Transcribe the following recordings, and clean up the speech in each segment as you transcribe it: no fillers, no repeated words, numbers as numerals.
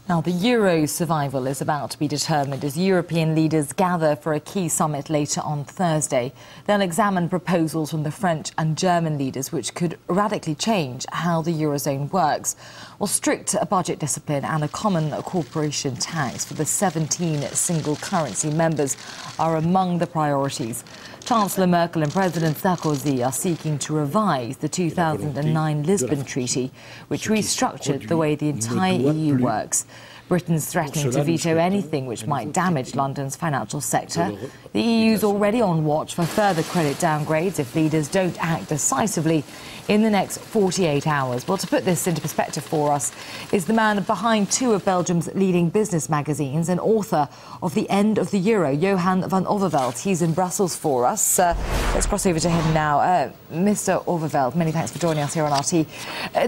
Now, the euro's survival is about to be determined as European leaders gather for a key summit later on Thursday. They'll examine proposals from the French and German leaders which could radically change how the eurozone works. Well, strict budget discipline and a common corporation tax for the 17 single currency members are among the priorities. Chancellor Merkel and President Sarkozy are seeking to revise the 2009 Lisbon Treaty, which restructured the way the entire EU works. Britain's threatening to veto anything which might damage London's financial sector. The EU's already on watch for further credit downgrades if leaders don't act decisively in the next 48 hours. Well, to put this into perspective for us is the man behind two of Belgium's leading business magazines and author of The End of the Euro, Johan van Overtveldt. He's in Brussels for us. Let's cross over to him now. Mr. Overtveldt, many thanks for joining us here on RT.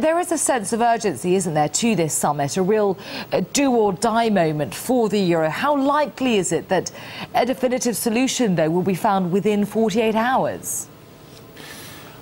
There is a sense of urgency, isn't there, to this summit, a real do-or-die moment for the euro. How likely is it that a definitive solution, though, will be found within 48 hours?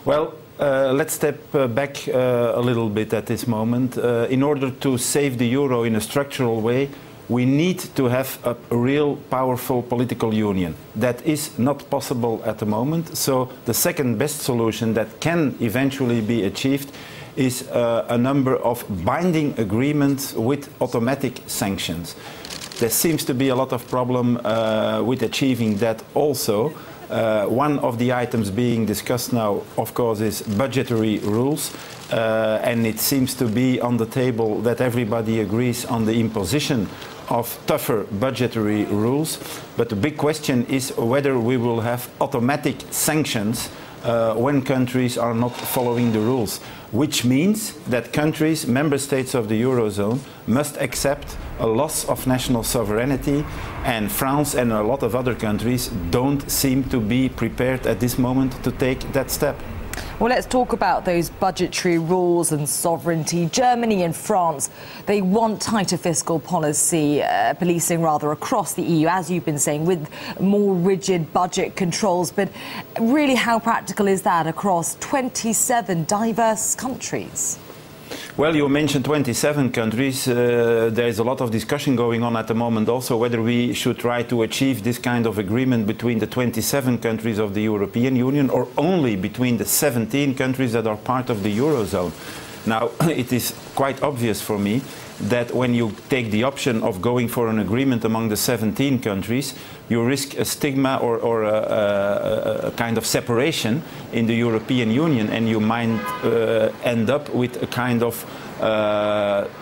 Well, let's step back a little bit at this moment. In order to save the euro in a structural way, we need to have a real powerful political union. That is not possible at the moment. So the second best solution that can eventually be achieved is a number of binding agreements with automatic sanctions. There seems to be a lot of problem with achieving that also. One of the items being discussed now, of course, is budgetary rules. And it seems to be on the table that everybody agrees on the imposition of tougher budgetary rules. But the big question is whether we will have automatic sanctions when countries are not following the rules, which means that countries, member states of the Eurozone, must accept a loss of national sovereignty, and France and a lot of other countries don't seem to be prepared at this moment to take that step. Well, let's talk about those budgetary rules and sovereignty. Germany and France, they want tighter fiscal policy, policing rather, across the EU, as you've been saying, with more rigid budget controls. But really, how practical is that across 27 diverse countries? Well, you mentioned 27 countries. There is a lot of discussion going on at the moment also whether we should try to achieve this kind of agreement between the 27 countries of the European Union or only between the 17 countries that are part of the Eurozone. Now, it is quite obvious for me that when you take the option of going for an agreement among the 17 countries, you risk a stigma or a kind of separation in the European Union, and you might end up with a kind of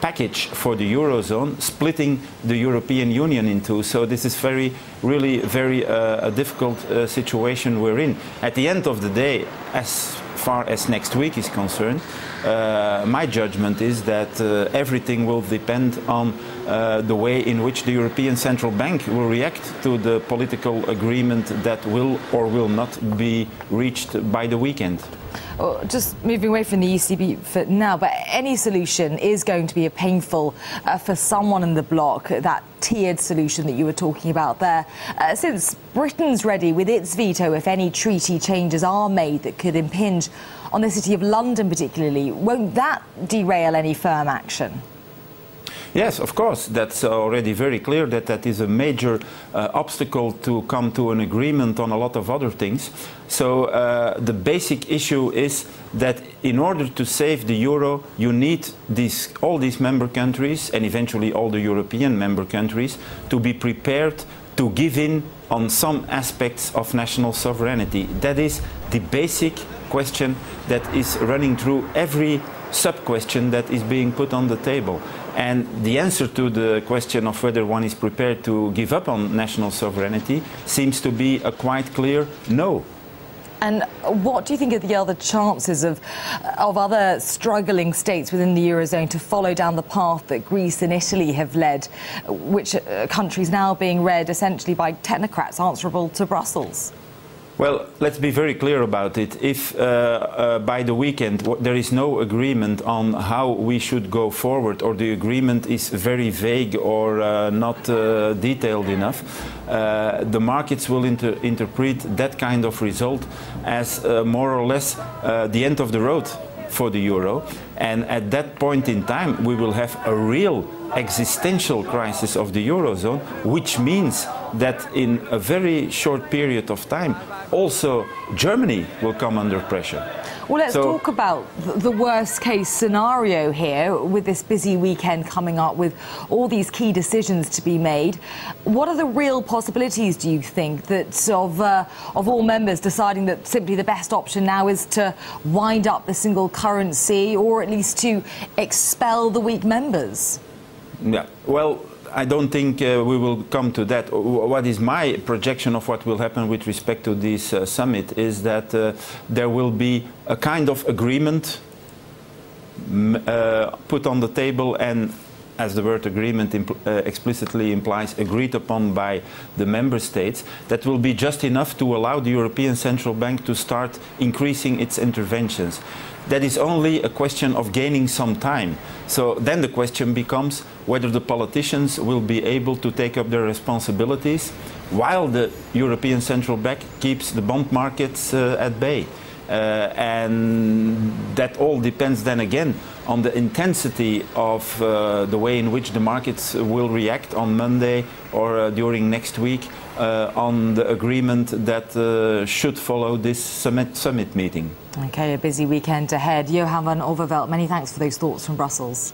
package for the Eurozone, splitting the European Union in two. So this is really very a difficult situation we're in. At the end of the day, as far as next week is concerned, my judgment is that everything will depend on the way in which the European Central Bank will react to the political agreement that will or will not be reached by the weekend. Just moving away from the ECB for now, but any solution is going to be a painful for someone in the bloc, that tiered solution that you were talking about there. Since Britain's ready with its veto if any treaty changes are made that could impinge on the City of London particularly, won't that derail any firm action? Yes, of course. That's already very clear that that is a major obstacle to come to an agreement on a lot of other things. So the basic issue is that in order to save the euro, you need all these member countries and eventually all the European member countries to be prepared to give in on some aspects of national sovereignty. That is the basic question that is running through every sub-question that is being put on the table. And the answer to the question of whether one is prepared to give up on national sovereignty seems to be a quite clear no. And what do you think are the other chances of other struggling states within the Eurozone to follow down the path that Greece and Italy have led, which countries now being led essentially by technocrats answerable to Brussels? Well, let's be very clear about it. If by the weekend there is no agreement on how we should go forward, or the agreement is very vague or not detailed enough, the markets will interpret that kind of result as more or less the end of the road for the euro. And at that point in time, we will have a real existential crisis of the Eurozone, which means that in a very short period of time, also Germany will come under pressure. Well, let's talk about the worst case scenario here with this busy weekend coming up with all these key decisions to be made. What are the real possibilities, do you think, that of all members deciding that simply the best option now is to wind up the single currency or at least to expel the weak members? Yeah, well, I don't think we will come to that. What is my projection of what will happen with respect to this summit is that there will be a kind of agreement put on the table, and as the word agreement explicitly implies, agreed upon by the member states, that will be just enough to allow the European Central Bank to start increasing its interventions. That is only a question of gaining some time. So then the question becomes whether the politicians will be able to take up their responsibilities while the European Central Bank keeps the bond markets at bay. And that all depends then again on the intensity of the way in which the markets will react on Monday or during next week on the agreement that should follow this summit meeting. Okay, a busy weekend ahead. Johan van Overtveldt, many thanks for those thoughts from Brussels.